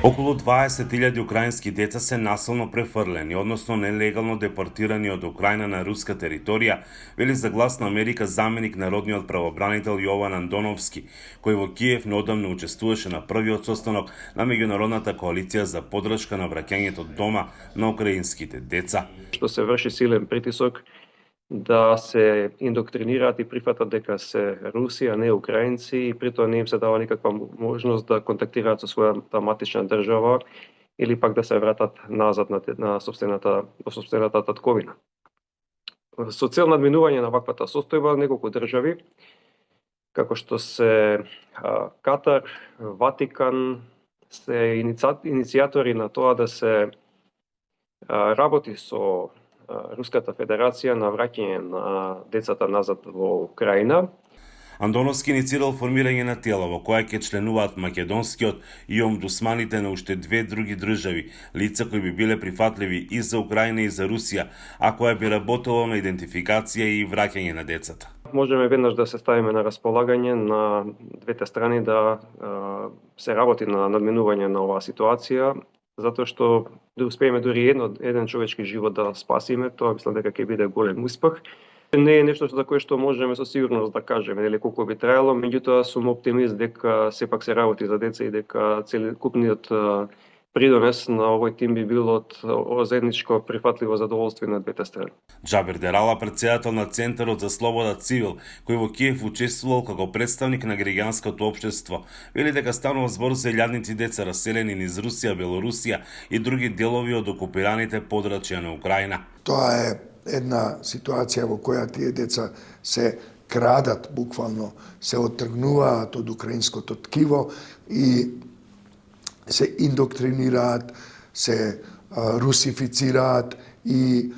Околу 20.000 украински деца се насилно префрлени, односно нелегално депортирани од Украина на руска територија, вели за Глас на Америка заменик народниот правобранител Јован Андоновски, кој во Киев неодамно учествуваше на првиот состанок на меѓународната коалиција за поддршка на враќањето дома на украинските деца. Што се врши силен притисок да се индоктринираат и прифатат дека се Руси, а не украинци, и притоа не им се дава никаква можност да контактираат со својата матична држава или пак да се вратат назад на собствената татковина. Со цел надминување на ваквата состојба, неколку држави, како што се Катар, Ватикан, се иницијатори на тоа да се работи со Руската Федерација на враќање на децата назад во Украина. Андоновски иницирал формирање на тела во која ќе членуваат македонскиот и омбудсманите на уште две други држави, лица кои би биле прифатливи и за Украина и за Русија, а која би работело на идентификација и враќање на децата. Можеме веднаш да се ставиме на располагање на двете страни да се работи на надминување на оваа ситуација, затоа што да успееме дури еден човечки живот да спасиме, тоа мислам дека ќе биде голем успех. Не е нешто за кое што можеме со сигурност да кажеме нели колку би траело, меѓутоа сум оптимист дека сепак се работи за деца и дека целокупниот придонес на овој тим би бил од заедничко прифатливо задоволство на двете страни. Џабер Дерала, председател на Центарот за слобода цивил, кој во Киев учествувал како представник на граѓанското општество, вели дека станува збор за илјадници деца раселени низ Русија, Белорусија и други делови од окупираните подрачја на Украина. Тоа е една ситуација во која тие деца се крадат, буквално се оттргнуваат од украинското ткиво и се индоктринираат, се русифицираат и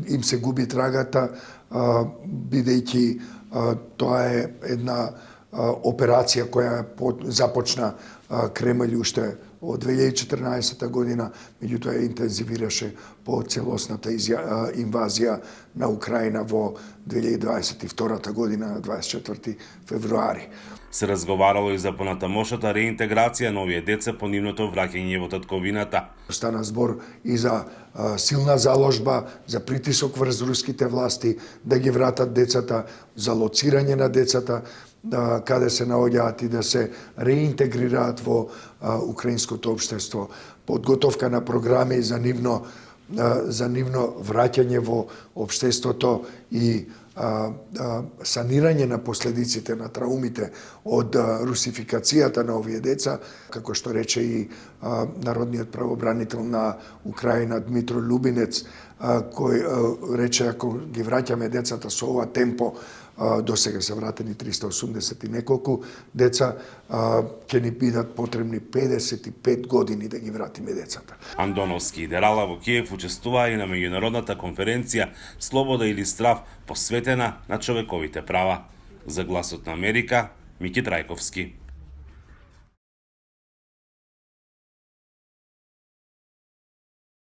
им се губи трагата, бидејќи тоа е една операција која започна Кремљ уште од 2014 година, меѓутоа ја интензивираше по целосната инвазија на Украина во 2022 година, 24 февруари. Се разговарало и за понатамошната реинтеграција на овие деца по нивното враќање во татковината. Стана збор и за силна заложба, за притисок врз руските власти да ги вратат децата, за лоцирање на децата, каде се наоѓаат и да се реинтегрираат во украинското општество, подготовка на програми за нивно враќање во општеството и санирање на последиците на траумите од русификацијата на овие деца, како што рече и народниот правобранител на Украина Дмитро Љубинец, кој рече ако ги враќаме децата со ова темпо, до сега се вратени 380 и неколку деца, ќе ни бидат потребни 55 години да ги вратиме децата. Андоновски и Дерала во Киев учествуваа и на меѓународната конференција Слобода или страв, посветена на човековите права. За Гласот на Америка, Мики Трајковски.